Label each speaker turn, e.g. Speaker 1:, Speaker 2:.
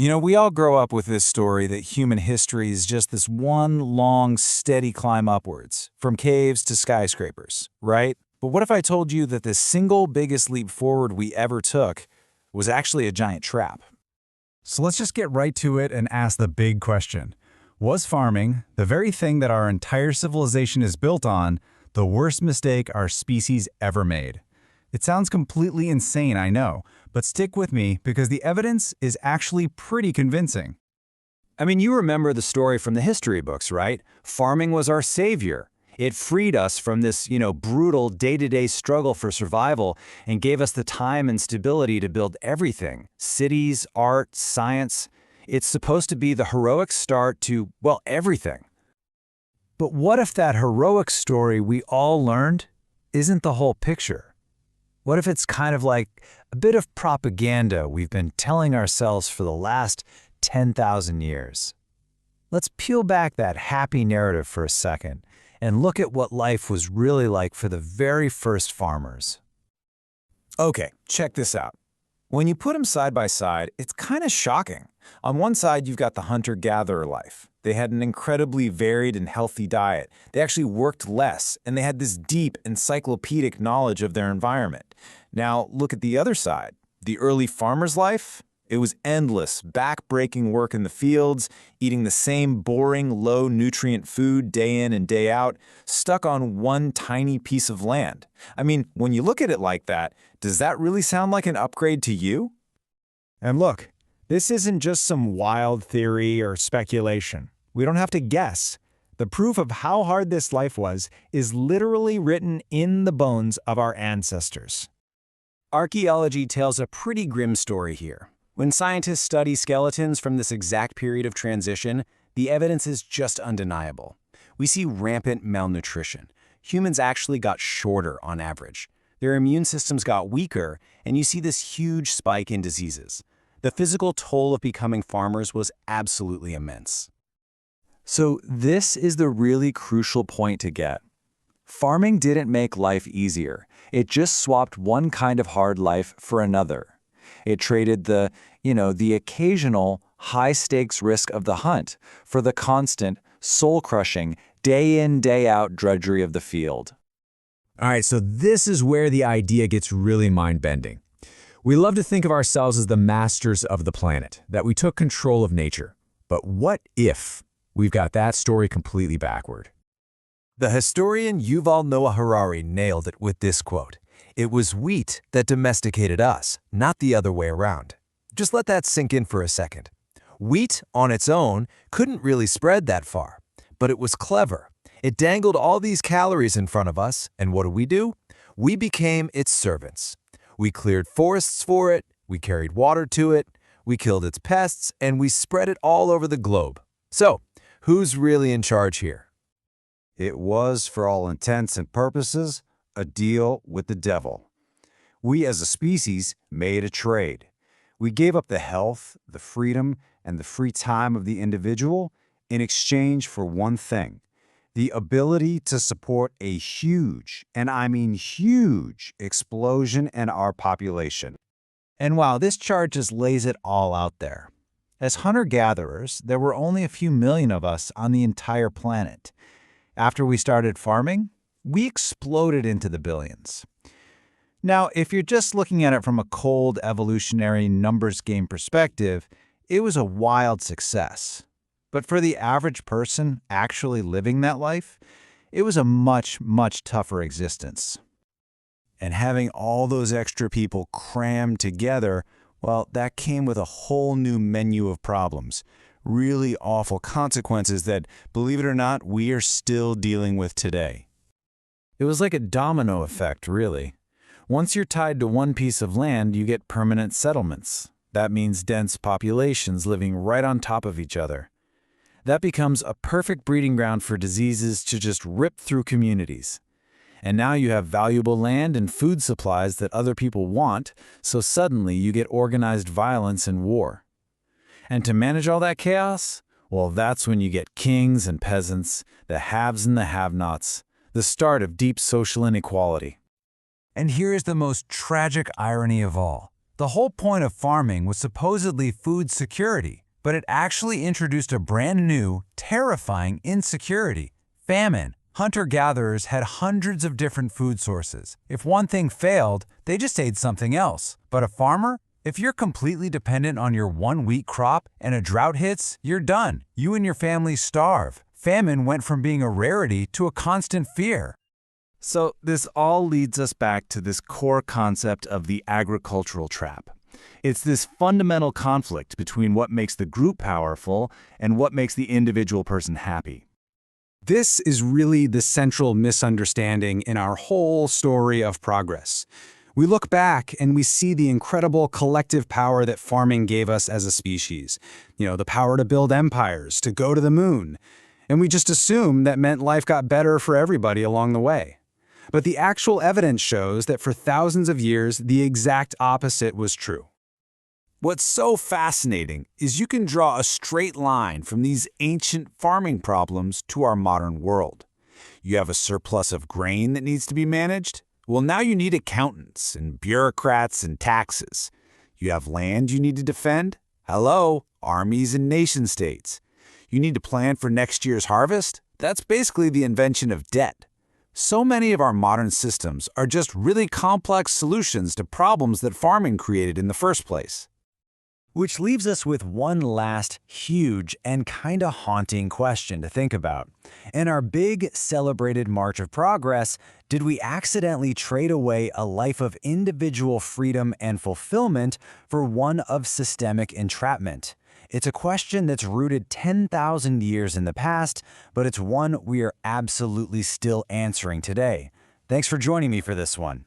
Speaker 1: We all grow up with this story that human history is just this one long, steady climb upwards, from caves to skyscrapers, right? But what if I told you that the single biggest leap forward we ever took was actually a giant trap?
Speaker 2: So let's just get right to it and ask the big question. Was farming, the very thing that our entire civilization is built on, the worst mistake our species ever made? It sounds completely insane, I know, but stick with me because the evidence is actually pretty convincing.
Speaker 3: I mean, you remember the story from the history books, right? Farming was our savior. It freed us from this, brutal day-to-day struggle for survival and gave us the time and stability to build everything. Cities, art, science. It's supposed to be the heroic start to, well, everything.
Speaker 1: But what if that heroic story we all learned isn't the whole picture? What if it's kind of like a bit of propaganda we've been telling ourselves for the last 10,000 years? Let's peel back that happy narrative for a second and look at what life was really like for the very first farmers. Okay, check this out. When you put them side by side, it's kind of shocking. On one side, you've got the hunter-gatherer life. They had an incredibly varied and healthy diet. They actually worked less, and they had this deep encyclopedic knowledge of their environment. Now, look at the other side. The early farmer's life? It was endless, back-breaking work in the fields, eating the same boring, low-nutrient food day in and day out, stuck on one tiny piece of land. I mean, when you look at it like that, does that really sound like an upgrade to you?
Speaker 4: And look, this isn't just some wild theory or speculation. We don't have to guess. The proof of how hard this life was is literally written in the bones of our ancestors.
Speaker 3: Archaeology tells a pretty grim story here. When scientists study skeletons from this exact period of transition, the evidence is just undeniable. We see rampant malnutrition. Humans actually got shorter on average. Their immune systems got weaker, and you see this huge spike in diseases. The physical toll of becoming farmers was absolutely immense.
Speaker 1: So this is the really crucial point to get. Farming didn't make life easier. It just swapped one kind of hard life for another. It traded the occasional high-stakes risk of the hunt for the constant, soul-crushing, day-in, day-out drudgery of the field.
Speaker 4: All right, so this is where the idea gets really mind-bending. We love to think of ourselves as the masters of the planet, that we took control of nature. But what if we've got that story completely backward?
Speaker 5: The historian Yuval Noah Harari nailed it with this quote. "It was wheat that domesticated us, not the other way around." Just let that sink in for a second. Wheat, on its own, couldn't really spread that far, but it was clever. It dangled all these calories in front of us, and what do? We became its servants. We cleared forests for it, we carried water to it, we killed its pests, and we spread it all over the globe. So, who's really in charge here?
Speaker 6: It was, for all intents and purposes, a deal with the devil. We as a species made a trade. We gave up the health, the freedom, and the free time of the individual in exchange for one thing: the ability to support a huge, and I mean huge, explosion in our population.
Speaker 1: And wow, this chart just lays it all out there. As hunter-gatherers, there were only a few million of us on the entire planet. After we started farming, we exploded into the billions. Now, if you're just looking at it from a cold evolutionary numbers game perspective, it was a wild success. But for the average person actually living that life, it was a much, much tougher existence. And having all those extra people crammed together, well, that came with a whole new menu of problems. Really awful consequences that, believe it or not, we are still dealing with today. It was like a domino effect, really. Once you're tied to one piece of land, you get permanent settlements. That means dense populations living right on top of each other. That becomes a perfect breeding ground for diseases to just rip through communities. And now you have valuable land and food supplies that other people want, so suddenly you get organized violence and war. And to manage all that chaos, well, that's when you get kings and peasants, the haves and the have-nots, the start of deep social inequality.
Speaker 5: And here is the most tragic irony of all.
Speaker 1: The whole point of farming was supposedly food security, but it actually introduced a brand new, terrifying insecurity: famine. Hunter-gatherers had hundreds of different food sources. If one thing failed, they just ate something else. But a farmer? If you're completely dependent on your one wheat crop and a drought hits, you're done. You and your family starve. Famine went from being a rarity to a constant fear.
Speaker 2: So this all leads us back to this core concept of the agricultural trap. It's this fundamental conflict between what makes the group powerful and what makes the individual person happy.
Speaker 3: This is really the central misunderstanding in our whole story of progress. We look back and we see the incredible collective power that farming gave us as a species. The power to build empires, to go to the moon. And we just assume that meant life got better for everybody along the way. But the actual evidence shows that for thousands of years, the exact opposite was true.
Speaker 1: What's so fascinating is you can draw a straight line from these ancient farming problems to our modern world. You have a surplus of grain that needs to be managed? Well, now you need accountants and bureaucrats and taxes. You have land you need to defend? Hello, armies and nation-states. You need to plan for next year's harvest? That's basically the invention of debt. So many of our modern systems are just really complex solutions to problems that farming created in the first place.
Speaker 3: Which leaves us with one last huge and kinda haunting question to think about. In our big, celebrated march of progress, did we accidentally trade away a life of individual freedom and fulfillment for one of systemic entrapment? It's a question that's rooted 10,000 years in the past, but it's one we are absolutely still answering today. Thanks for joining me for this one.